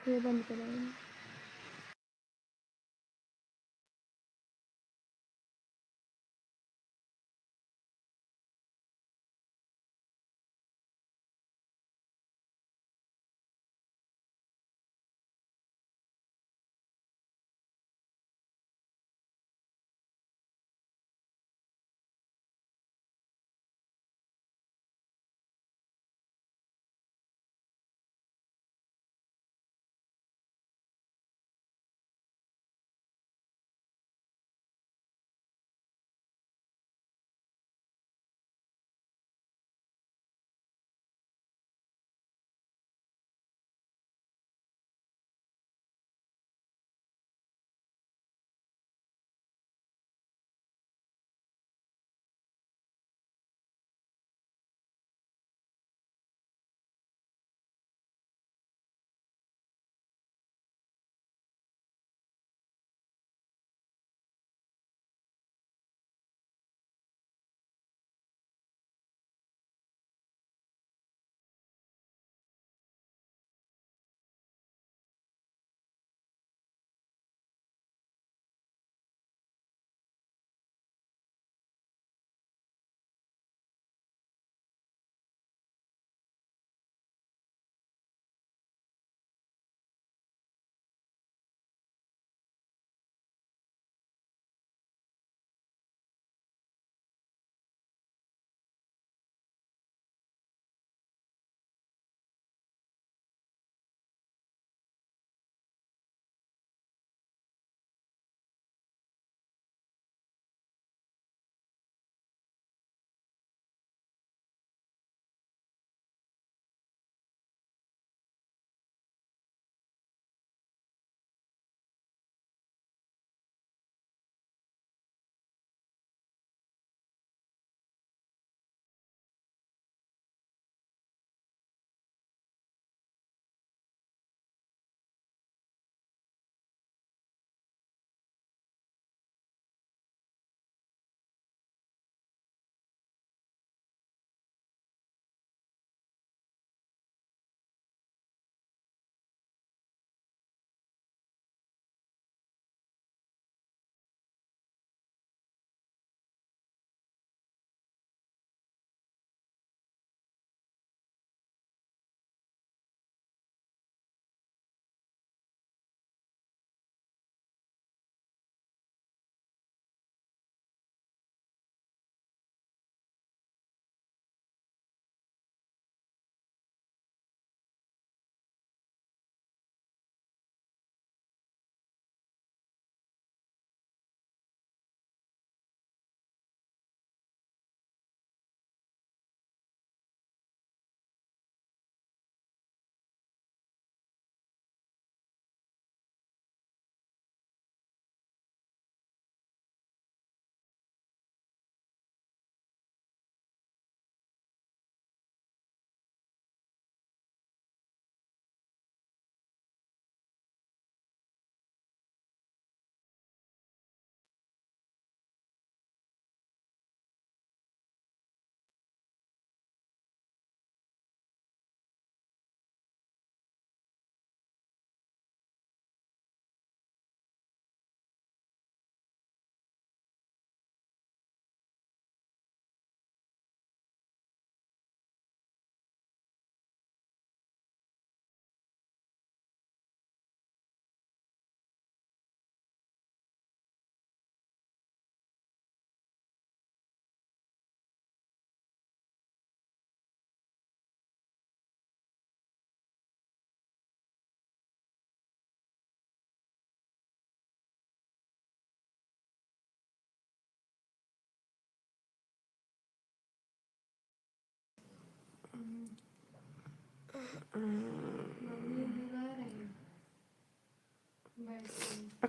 ये बंद करेंगे।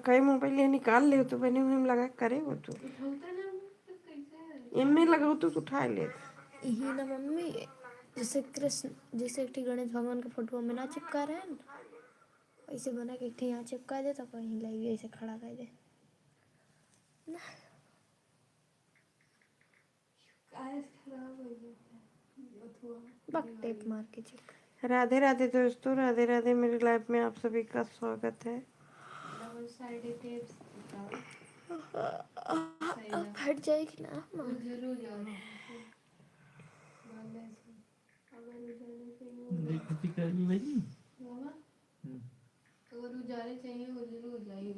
कई मोबाइल ये निकाल ले तो मैंने में लगा करे वो तो इनमें लगा तो उठा ले यही ना मम्मी, जैसे कृष्ण, जैसे एक गणेश भगवान के फोटो में ना चिपका रहे हैं ना, ऐसे बना के एक यहाँ चिपका दे तो कहीं लगी ऐसे खड़ा कर दे ना, बक टेप मार के चिपका राधे राधे दोस्तों, राधे राधे। मेरी लाइफ में आप सभी का स्वागत है। डबल साइडेड टेप अब हट जाएगी ना माँ। जरूर जाना मान से अगर उजाले चाहिए कुछ करनी भाई। बाबा अगर उजाले चाहिए वो जरूर जाइए।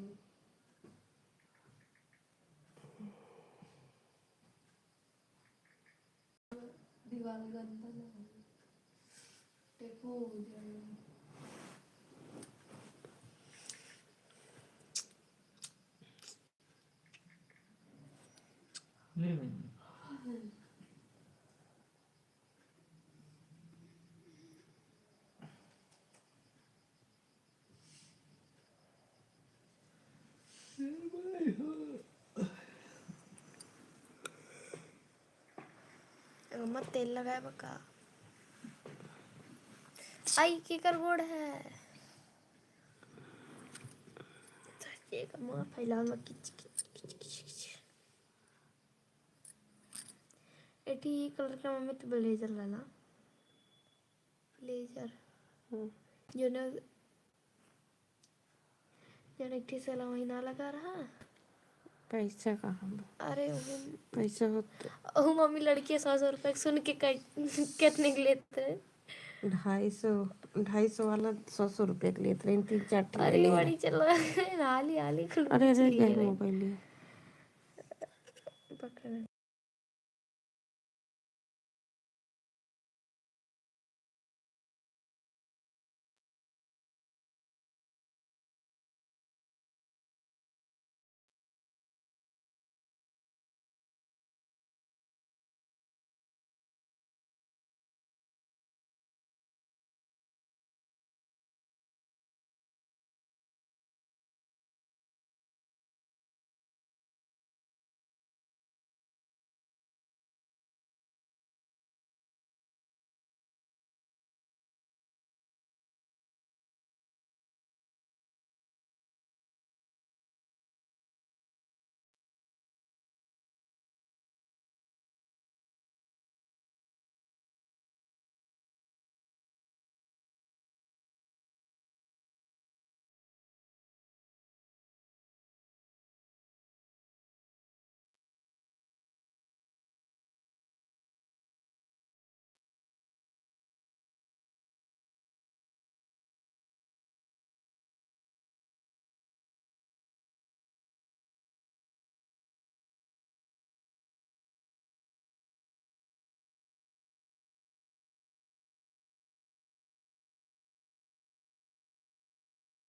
दीवार गंदा लगा टेपो उजाले ले भाई। मत तेल लगाए बका। आई की कर गोड़ है। ये का माँ फैला मत किच किच किच किच किच। एटी ये कलर का मम्मी तो ब्लेजर लाना। ब्लेजर जो न जो एक ठी साला महीना लगा रहा। पैसा कहाँ बा? अरे पैसा हो तो वो मम्मी लड़की 100 रुपए सुन के कितने के लेते हैं। 250 वाला 100 रुपये के लिए 3-4 ले अरे ले बड़ी चल रहा है हाली हाली खुल अरे अरे लिए गए रहे। मोबाइल पकड़